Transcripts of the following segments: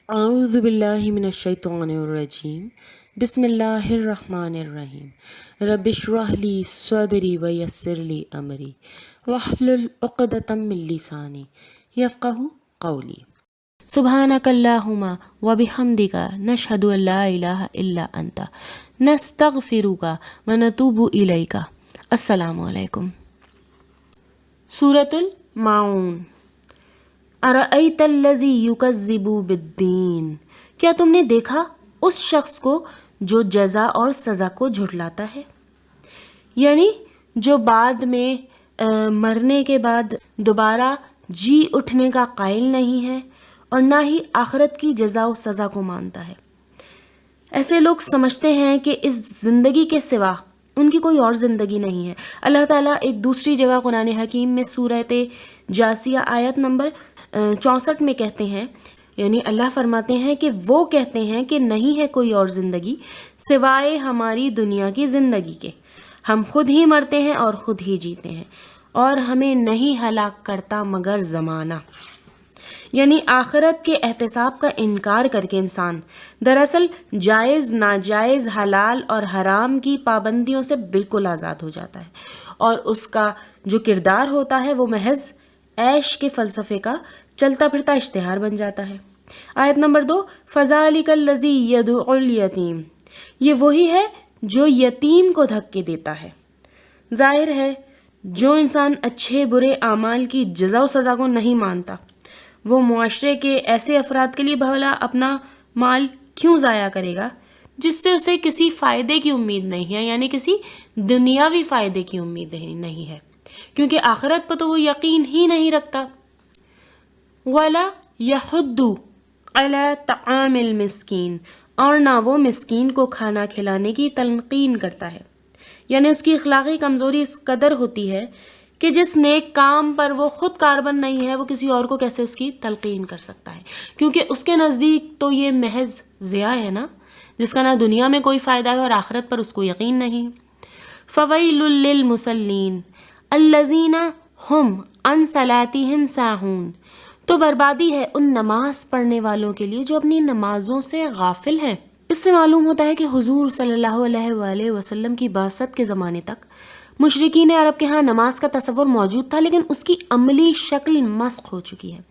اعوذ باللہ من الشیطان الرجیم بسم اللہ الرحمن الرحیم رب اشرح لی صدری ویسر لی امری واحلل عقدۃ من لسانی یفقہوا قولی سبحانک اللہم وبحمدک نشہد ان لا الہ الا انت نستغفرک ونتوب الیک۔ السلام علیکم۔ سورۃ الماعون۔ ارأیت الذی یکذب بالدین، کیا تم نے دیکھا اس شخص کو جو جزا اور سزا کو جھٹلاتا ہے، یعنی جو بعد میں مرنے کے بعد دوبارہ جی اٹھنے کا قائل نہیں ہے اور نہ ہی آخرت کی جزا و سزا کو مانتا ہے۔ ایسے لوگ سمجھتے ہیں کہ اس زندگی کے سوا ان کی کوئی اور زندگی نہیں ہے۔ اللہ تعالیٰ ایک دوسری جگہ قرآن حکیم میں سورۃ جاثیہ آیت نمبر 64 میں کہتے ہیں، یعنی اللہ فرماتے ہیں کہ وہ کہتے ہیں کہ نہیں ہے کوئی اور زندگی سوائے ہماری دنیا کی زندگی کے، ہم خود ہی مرتے ہیں اور خود ہی جیتے ہیں اور ہمیں نہیں ہلاک کرتا مگر زمانہ۔ یعنی آخرت کے احتساب کا انکار کر کے انسان دراصل جائز ناجائز حلال اور حرام کی پابندیوں سے بالکل آزاد ہو جاتا ہے، اور اس کا جو کردار ہوتا ہے وہ محض عیش کے فلسفے کا چلتا پھرتا اشتہار بن جاتا ہے۔ آیت نمبر 2، فَذَلِكَ الَّذِي يَدُعُ الْيَتِيمَ، یہ وہی ہے جو یتیم کو دھکے دیتا ہے۔ ظاہر ہے جو انسان اچھے برے اعمال کی جزا و سزا کو نہیں مانتا وہ معاشرے کے ایسے افراد کے لیے بھلا اپنا مال کیوں ضائع کرے گا جس سے اسے کسی فائدے کی امید نہیں ہے، یعنی کسی دنیاوی فائدے کی امید نہیں ہے، کیونکہ آخرت پر تو وہ یقین ہی نہیں رکھتا۔ وَلَا يَحُضُّ عَلَىٰ طَعَامِ الْمِسْكِينِ، اور نہ وہ مسکین کو کھانا کھلانے کی تلقین کرتا ہے، یعنی اس کی اخلاقی کمزوری اس قدر ہوتی ہے کہ جس نیک کام پر وہ خود کاربن نہیں ہے وہ کسی اور کو کیسے اس کی تلقین کر سکتا ہے، کیونکہ اس کے نزدیک تو یہ محض ضیاء ہے نا، جس کا نہ دنیا میں کوئی فائدہ ہے اور آخرت پر اس کو یقین نہیں۔ فَوَيْلٌ لِّلْمُصَلِّينَ الَّذِينَ هُمْ عَنْ صَلَاتِهِمْ سَاهُونَ، تو بربادی ہے ان نماز پڑھنے والوں کے لیے جو اپنی نمازوں سے غافل ہیں۔ اس سے معلوم ہوتا ہے کہ حضور صلی اللہ علیہ وآلہ وسلم کی بعثت کے زمانے تک مشرکین عرب کے ہاں نماز کا تصور موجود تھا، لیکن اس کی عملی شکل مسخ ہو چکی ہے۔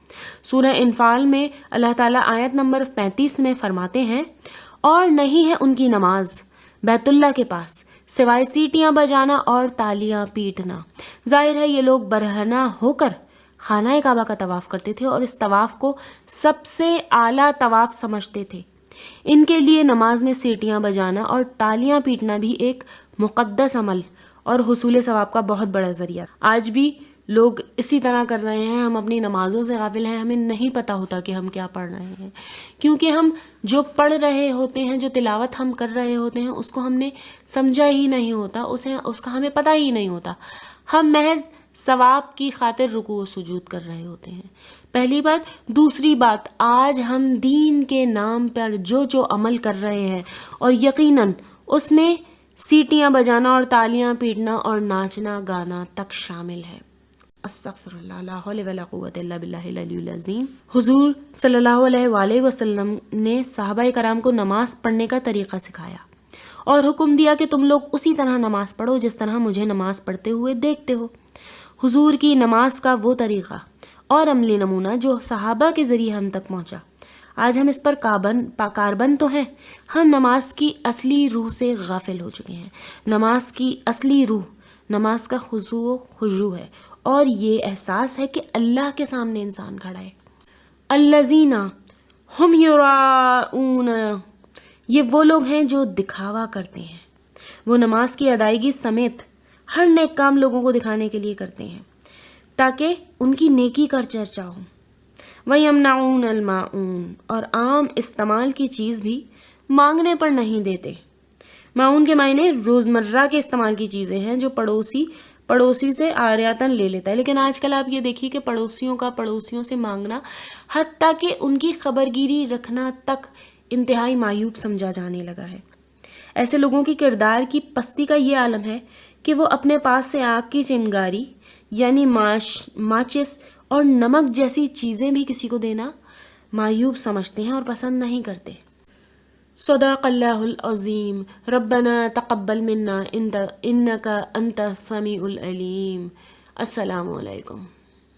سورہ انفال میں اللہ تعالیٰ آیت نمبر 35 میں فرماتے ہیں، اور نہیں ہے ان کی نماز بیت اللہ کے پاس سوائے سیٹیاں بجانا اور تالیاں پیٹنا۔ ظاہر ہے یہ لوگ برہنہ ہو کر خانہ کعبہ کا طواف کرتے تھے اور اس طواف کو سب سے اعلیٰ طواف سمجھتے تھے۔ ان کے لیے نماز میں سیٹیاں بجانا اور تالیاں پیٹنا بھی ایک مقدس عمل اور حصول ثواب کا بہت بڑا ذریعہ۔ آج بھی لوگ اسی طرح کر رہے ہیں، ہم اپنی نمازوں سے غافل ہیں، ہمیں نہیں پتہ ہوتا کہ ہم کیا پڑھ رہے ہیں، کیونکہ ہم جو پڑھ رہے ہوتے ہیں، جو تلاوت ہم کر رہے ہوتے ہیں اس کو ہم نے سمجھا ہی نہیں ہوتا، اس کا ہمیں پتہ ہی نہیں ہوتا، ہم محض ثواب کی خاطر رکوع و سجود کر رہے ہوتے ہیں۔ پہلی بات۔ دوسری بات، آج ہم دین کے نام پر جو عمل کر رہے ہیں اور یقیناً اس میں سیٹیاں بجانا اور تالیاں پیٹنا اور ناچنا گانا تک شامل ہے۔ استغفر اللہ، لا حول ولا قوت الا باللہ العلی العظیم۔ حضور صلی اللہ علیہ وآلہ وسلم نے صحابہ کرام کو نماز پڑھنے کا طریقہ سکھایا اور حکم دیا کہ تم لوگ اسی طرح نماز پڑھو جس طرح مجھے نماز پڑھتے ہوئے دیکھتے ہو۔ حضور کی نماز کا وہ طریقہ اور عملی نمونہ جو صحابہ کے ذریعے ہم تک پہنچا، آج ہم اس پر کاربند تو ہیں، ہم نماز کی اصلی روح سے غافل ہو چکے ہیں۔ نماز کی اصلی روح نماز کا خضوع و خضوع ہے، اور یہ احساس ہے کہ اللہ کے سامنے انسان کھڑا ہے۔ الذین ہم یراؤون، یہ وہ لوگ ہیں جو دکھاوا کرتے ہیں، وہ نماز کی ادائیگی سمیت ہر نیک کام لوگوں کو دکھانے کے لیے کرتے ہیں تاکہ ان کی نیکی کا چرچا ہو۔ وَيَمْنَعُونَ الْمَاعُونَ، اور عام استعمال کی چیز بھی مانگنے پر نہیں دیتے۔ معون کے معنی روزمرہ کے استعمال کی چیزیں ہیں جو پڑوسی سے عاریتاً لے لیتا ہے، لیکن آج کل آپ یہ دیکھیے کہ پڑوسیوں سے مانگنا، حتیٰ کہ ان کی خبرگیری رکھنا تک انتہائی معیوب سمجھا جانے لگا ہے۔ ایسے لوگوں کی کردار کی پستی کا یہ عالم ہے کہ وہ اپنے پاس سے آگ کی چنگاری یعنی ماچس اور نمک جیسی چیزیں بھی کسی کو دینا معیوب سمجھتے ہیں اور پسند نہیں کرتے۔ صدق اللہ العظیم۔ ربنا تقبل منا انک انت السمیع العلیم۔ السلام علیکم۔